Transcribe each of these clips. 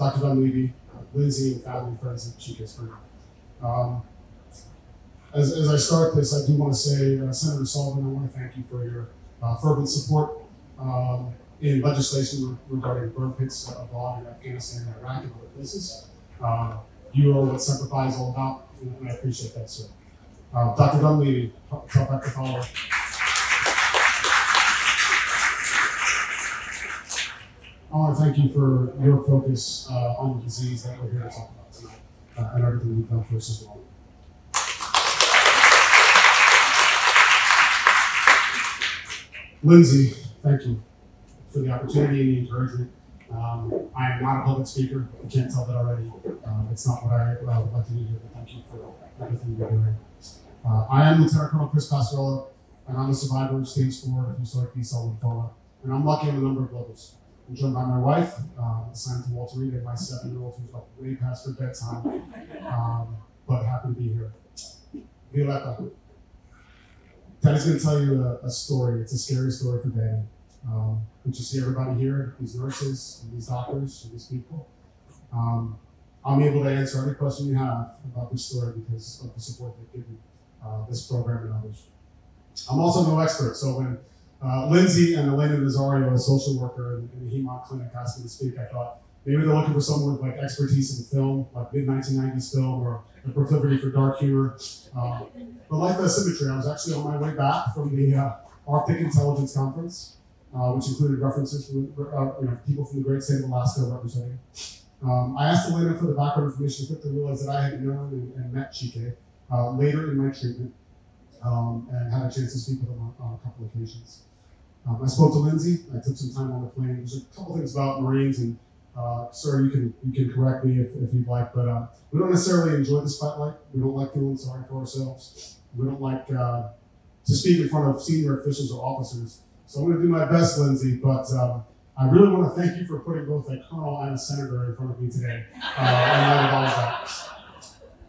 Dr. Dunleavy, Lindsay, and family and friends at Chica's Spring. As I start this, I do want to say, Senator Sullivan, I want to thank you for your fervent support in legislation regarding burn pits abroad in Afghanistan and Iraq and other places. You are what Semper is all about, and I appreciate that, sir. Dr. Dunleavy, self-active follower. I want to thank you for your focus on the disease that we're here to talk about tonight, and everything you've done for us as well. Lindsay, thank you for the opportunity and the encouragement. I am not a public speaker. You can't tell that already. It's not what I would like to do here, but thank you for everything you're doing. I am LtCol Christopher Passerella, and I'm a survivor of stage 4 diffuse large B-cell lymphoma, and I'm lucky on a number of levels. I'm joined by my wife, assigned to Walter Reed, and my 7-year-old who's up way past her bedtime, but happy to be here. Violeta. Daddy's going to tell you a story. It's a scary story for Daddy. But you see everybody here, these nurses, and these doctors, and these people. I'm able to answer every question you have about this story because of the support they've given this program and others. I'm also no expert, so when Lindsay and Elena Nazario, a social worker in the Hemont Clinic, asked me to speak, I thought maybe they're looking for someone with like expertise in film, like mid-1990s film, or a proclivity for dark humor. But life has symmetry. I was actually on my way back from the Arctic Intelligence Conference, which included references from people from the great state of Alaska representing. I asked Elena for the background information quickly realized that I had known and met Chike later in my treatment and had a chance to speak with him on a couple occasions. I spoke to Lindsay. I took some time on the plane. There's a couple things about Marines, and sir, you can correct me if you'd like, but we don't necessarily enjoy the spotlight. We don't like feeling sorry for ourselves. We don't like to speak in front of senior officials or officers. So I'm going to do my best, Lindsay, but I really want to thank you for putting both a colonel and a senator in front of me today. In light of all of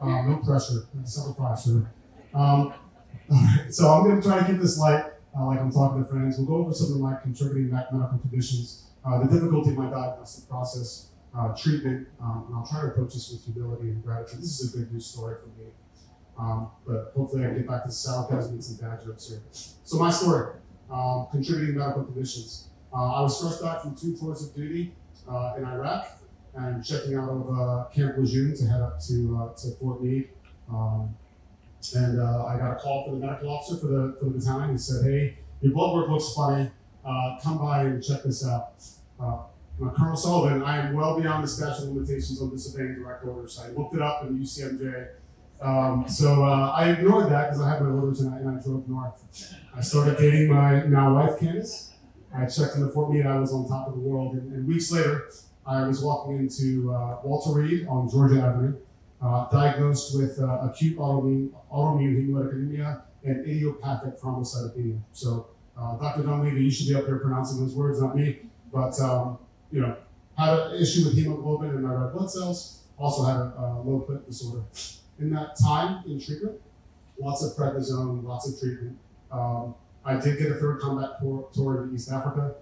that. No pressure. Sacrifice, sir. All right, so I'm going to try to keep this light, like I'm talking to friends. We'll go over some of my contributing medical conditions, the difficulty of my diagnostic process, treatment, and I'll try to approach this with humility and gratitude. This is a good news story for me, but hopefully I can get back to sarcasm and some bad jokes here. So my story, contributing medical conditions. I was first back from 2 tours of duty in Iraq and checking out of Camp Lejeune to head up to Fort Meade. And I got a call from the medical officer for the battalion. He said, "Hey, your blood work looks funny. Come by and check this out." Colonel Sullivan, I am well beyond the statute of limitations on disobeying direct orders. I looked it up in the UCMJ. So I ignored that because I had my orders and I drove north. I started dating my now wife, Candace. I checked into Fort Meade. I was on top of the world. And weeks later, I was walking into Walter Reed on Georgia Avenue, diagnosed with acute autoimmune hemolytic anemia and idiopathic thrombocytopenia. So, Dr. Dunleavy, you should be up there pronouncing those words, not me. But, had an issue with hemoglobin in my red blood cells, also had a low platelet disorder. In that time in treatment, lots of prednisone, lots of treatment. I did get a 3rd combat tour in East Africa.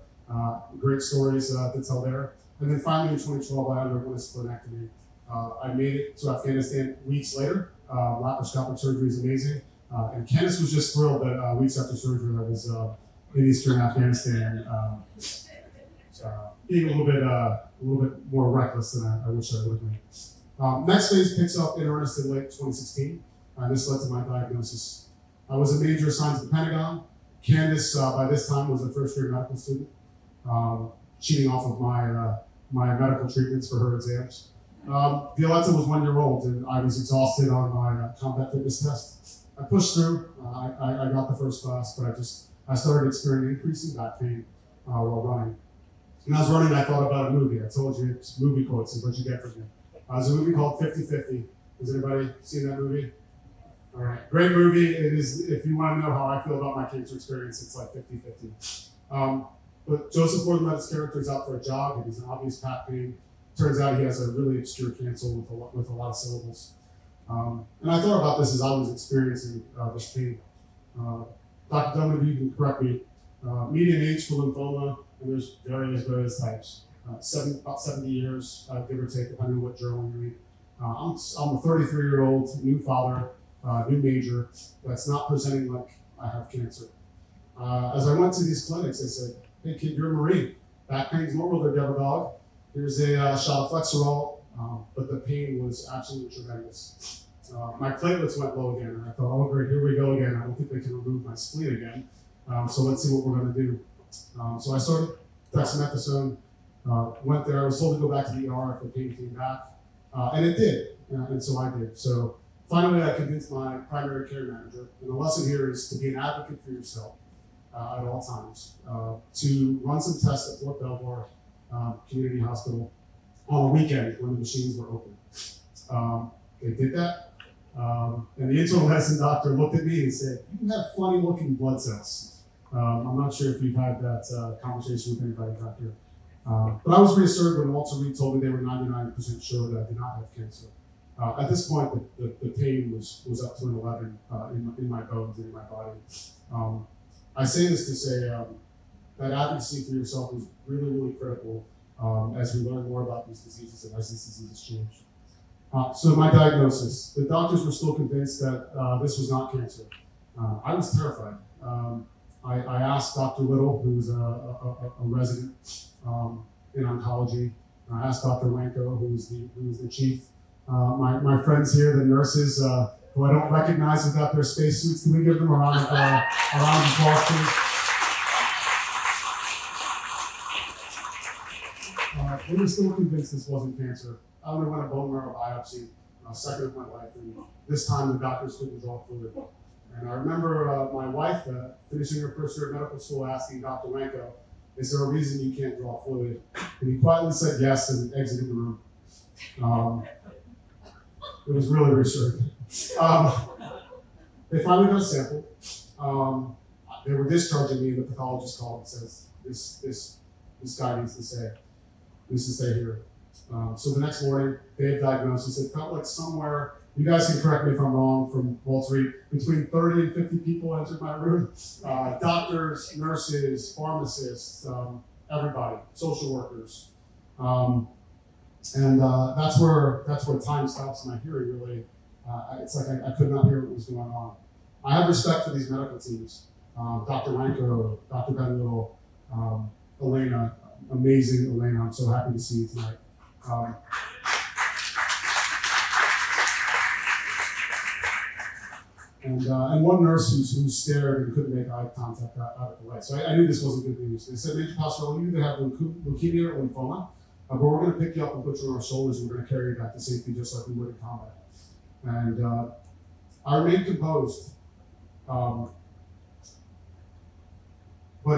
Great stories to tell there. And then finally in 2012, I underwent a splenectomy. I made it to Afghanistan weeks later. Laparoscopic surgery is amazing. And Candace was just thrilled that weeks after surgery, I was in Eastern Afghanistan, being a little bit more reckless than I wish I would have been. Next phase picks up in earnest in late 2016. This led to my diagnosis. I was a major assigned to the Pentagon. Candace, by this time, was a first-year medical student, cheating off of my medical treatments for her exams. Violeta was 1 year old, and I was exhausted on my combat fitness test. I pushed through. I got the first class, but I started experiencing increasing back pain while running. When I was running, I thought about a movie. I told you it's movie quotes is what you get from me. There's a movie called 50-50. Has anybody seen that movie? All right, great movie. It is. If you want to know how I feel about my cancer experience, it's like 50-50. But Joseph Gordon-Levitt's character is out for a jog, and he's an obvious back pain. Turns out he has a really obscure cancer with a lot of syllables. And I thought about this as I was experiencing this pain. Dr. Dunleavy, you can correct me. Median age for lymphoma, and there's various types. about 70 years, give or take, depending on what journal you read. I'm a 33-year-old, new father, new major, that's not presenting like I have cancer. As I went to these clinics, they said, hey kid, you're a Marine. Back pain's normal there, devil dog. Here's a shot of Flexerol, but the pain was absolutely tremendous. My platelets went low again, and I thought, oh great, here we go again. I don't think they can remove my spleen again, so let's see what we're gonna do. So I started dexamethasone, went there. I was told to go back to the ER if the pain came back, and it did, and so I did. So finally I convinced my primary care manager, and the lesson here is to be an advocate for yourself at all times, to run some tests at Fort Belvoir Community Hospital on a weekend when the machines were open. They did that, and the internal medicine doctor looked at me and said, you have funny looking blood cells. I'm not sure if you've had that conversation with anybody, doctor. But I was reassured when Walter Reed told me they were 99% sure that I did not have cancer. At this point, the pain was up to an 11 in my bones and in my body. I say this to say that advocacy for yourself is really, really critical as we learn more about these diseases and as these diseases change. So my diagnosis, the doctors were still convinced that this was not cancer. I was terrified. I asked Dr. Little, who was a resident in oncology. I asked Dr. Lanko, who was the chief. My friends here, the nurses, who I don't recognize without their spacesuits, can we give them a round of applause, please? They were still convinced this wasn't cancer. I underwent a bone marrow biopsy, second of my life, and this time the doctors couldn't draw fluid. And I remember my wife, finishing her first year of medical school, asking Dr. Lanko, is there a reason you can't draw fluid? And he quietly said yes and exited the room. It was really reassuring. They finally got a sample. They were discharging me, and the pathologist called and says, this guy needs to stay here. So the next morning, day of diagnosis, it felt like somewhere, you guys can correct me if I'm wrong, from Walter Reed, between 30 and 50 people entered my room. Doctors, nurses, pharmacists, everybody, social workers. And that's where time stops my hearing, really. It's like I could not hear what was going on. I have respect for these medical teams. Dr. Lanko, Dr. Ben Little, Elena, amazing Elena, I'm so happy to see you tonight. And one nurse who stared and couldn't make eye contact out of the light. So I knew this wasn't good news. They said, Major Passerella, you either have leukemia or lymphoma, but we're going to pick you up and put you on our shoulders and we're going to carry you back to safety just like we would in combat. And I remained composed, but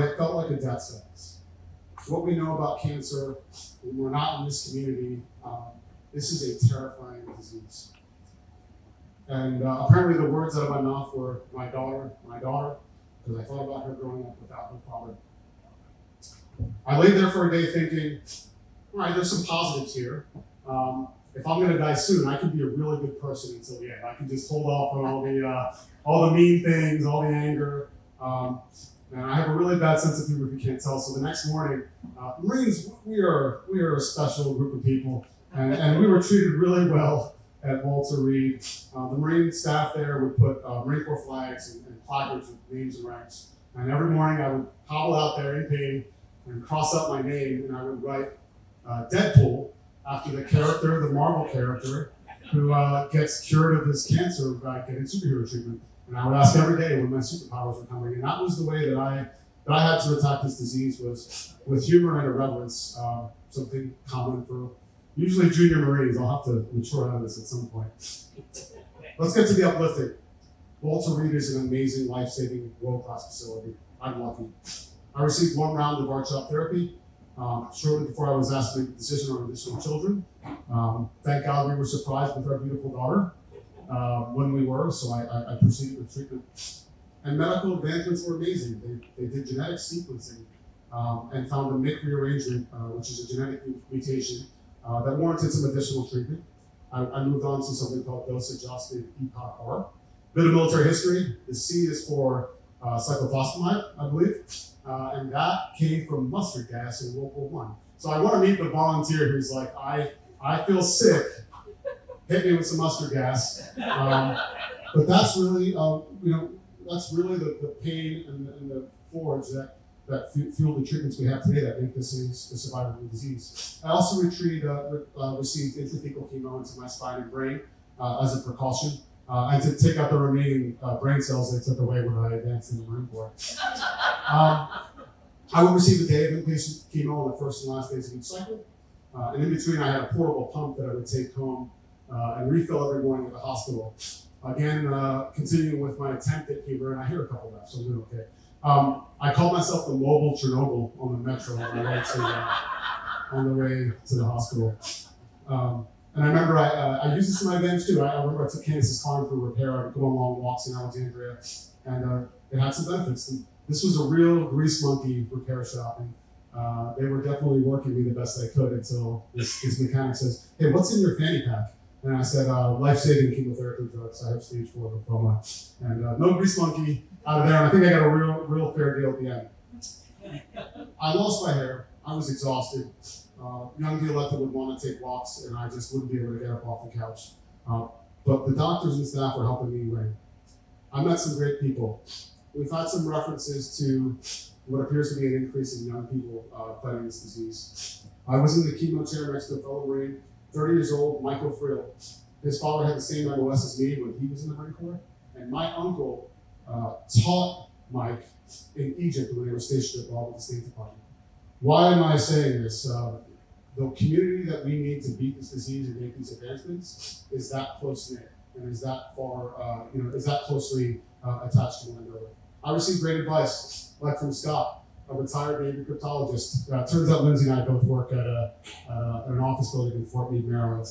it felt like a death sentence. What we know about cancer, when we're not in this community, this is a terrifying disease. And apparently the words out of my mouth were, my daughter, because I thought about her growing up without her father. I lay there for a day thinking, all right, there's some positives here. If I'm gonna die soon, I can be a really good person until the end. I can just hold off on all the mean things, all the anger. And I have a really bad sense of humor if you can't tell. So the next morning, Marines, we are a special group of people, and we were treated really well at Walter Reed. The Marine staff there would put Marine Corps flags and placards with names and ranks. And every morning I would hobble out there in pain and cross out my name, and I would write Deadpool after the Marvel character, who gets cured of his cancer by getting superhero treatment. And I would ask every day when my superpowers were coming. And that was the way that I had to attack this disease, was with humor and irreverence, something common for usually junior Marines. I'll have to mature out of this at some point. Let's get to the uplifting. Walter Reed is an amazing, life-saving, world-class facility. I'm lucky. I received one round of R-CHOP therapy shortly before I was asked to make a decision on additional children. Thank God we were surprised with our beautiful daughter when we were, so I proceeded with treatment. And medical advancements were amazing. They did genetic sequencing and found a MYC rearrangement, which is a genetic mutation that warranted some additional treatment. I moved on to something called dose-adjusted EPOC-R. Bit of military history. The C is for cyclophosphamide, I believe, and that came from mustard gas in World War I. So I want to meet the volunteer who's like, I feel sick, hit me with some mustard gas. But that's really, that's really the pain and the forge that fuel the treatments we have today that make this a survivable disease. I also received intrathecal chemo into my spine and brain as a precaution. I did take out the remaining brain cells they took away when I advanced in the Marine Corps. I would receive a day of inpatient chemo on the first and last days of each cycle. And in between, I had a portable pump that I would take home and refill every morning at the hospital. Again, continuing with my attempt at humor, and I hear a couple left, so I'm doing okay. I called myself the mobile Chernobyl on the metro on the way to the hospital. And I remember I used this to my advantage too. I remember I took Candace's car for repair. I would go on long walks in Alexandria, and it had some benefits. And this was a real grease monkey repair shop, and they were definitely working me the best they could until this mechanic says, "Hey, what's in your fanny pack?" And I said, life-saving chemotherapy drugs. I have stage 4 lymphoma. And no grease monkey out of there. And I think I got a real fair deal at the end. I lost my hair. I was exhausted. Young Violeta would want to take walks, and I just wouldn't be able to get up off the couch. But the doctors and staff were helping me win. I met some great people. We've had some references to what appears to be an increase in young people fighting this disease. I was in the chemo chair next to a fellow Marine, 30 years old, Michael Frill. His father had the same MOS as me when he was in the Marine Corps, and my uncle taught Mike in Egypt when they were stationed abroad with the State Department. Why am I saying this? The community that we need to beat this disease and make these advancements is that close-knit and is that far, is that closely attached to one another. I received great advice, like from Scott, a retired Navy cryptologist. Turns out Lindsay and I both work at an office building in Fort Meade, Maryland,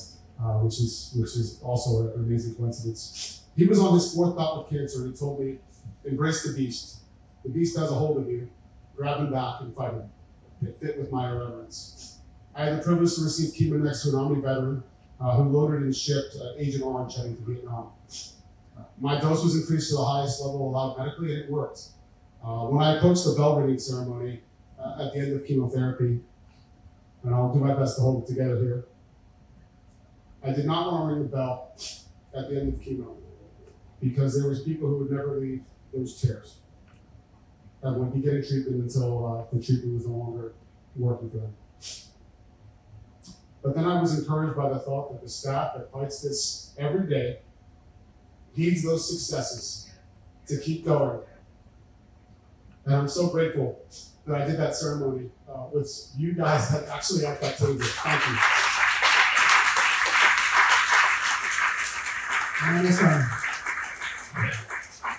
which is also an amazing coincidence. He was on his 4th bout with cancer, and he told me, embrace the beast. The beast has a hold of you. Grab him back and fight him. It fit with my irreverence. I had the privilege to receive chemo next to an Army veteran who loaded and shipped Agent Orange heading to Vietnam. My dose was increased to the highest level allowed medically, and it worked. When I approached the bell ringing ceremony at the end of chemotherapy, and I'll do my best to hold it together here, I did not want to ring the bell at the end of chemo because there was people who would never leave those chairs that would be getting treatment until the treatment was no longer working for them. But then I was encouraged by the thought that the staff that fights this every day needs those successes to keep going. And I'm so grateful that I did that ceremony with you guys that actually at that table. Thank you. And almost done.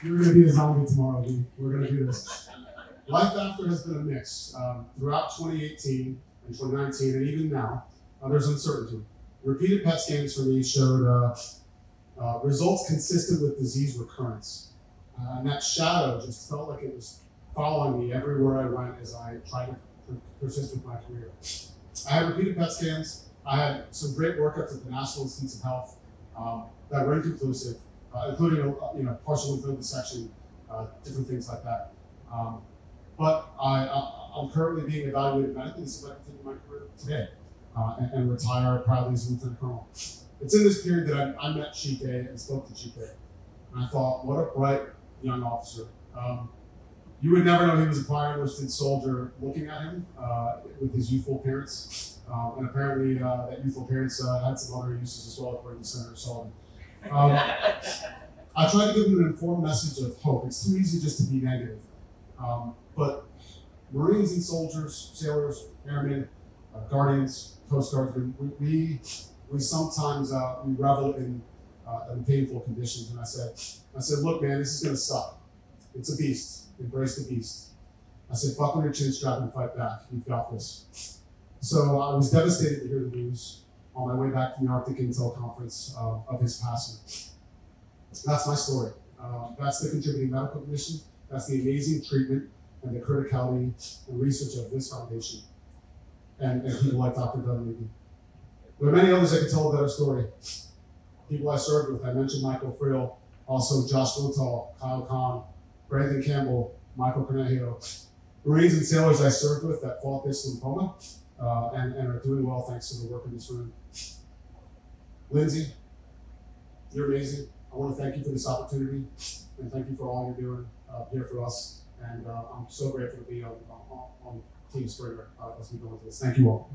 You're going to be a zombie tomorrow, D. We're going to do this. Life after has been a mix. Throughout 2018 and 2019, and even now, there's uncertainty. Repeated PET scans for me showed results consistent with disease recurrence. And that shadow just felt like it was following me everywhere I went as I tried to persist with my career. I had repeated PET scans. I had some great workups at the National Institutes of Health that were inconclusive, including partial lymph node dissection, different things like that. But I'm currently being evaluated medically to see if I can continue my career today and retire proudly as a lieutenant colonel. It's in this period that I met Chike and spoke to Chike. And I thought, what a bright young officer. You would never know he was a prior enlisted soldier looking at him with his youthful appearance. And apparently that youthful appearance had some other uses as well, according to Senator Sullivan. I tried to give him an informed message of hope. It's too easy just to be negative. But Marines and soldiers, sailors, airmen, guardians, Coast Guardsmen, we sometimes we revel in painful conditions. And I said, look, man, this is going to suck. It's a beast. Embrace the beast. I said, buckle your chin strap and fight back. You've got this. So I was devastated to hear the news on my way back from the Arctic Intel Conference of his passing. That's my story. That's the contributing medical condition. That's the amazing treatment and the criticality and research of this foundation and people like Dr. Dunleavy. There are many others that could tell a better story. People I served with, I mentioned Michael Frill, also Josh Lothal, Kyle Kahn, Brandon Campbell, Michael Cornejo. Marines and sailors I served with that fought this lymphoma, and are doing well thanks to the work in this room. Lindsay, you're amazing. I want to thank you for this opportunity, and thank you for all you're doing here for us. And I'm so grateful to be on Team Springer as we go into this. Thank you all.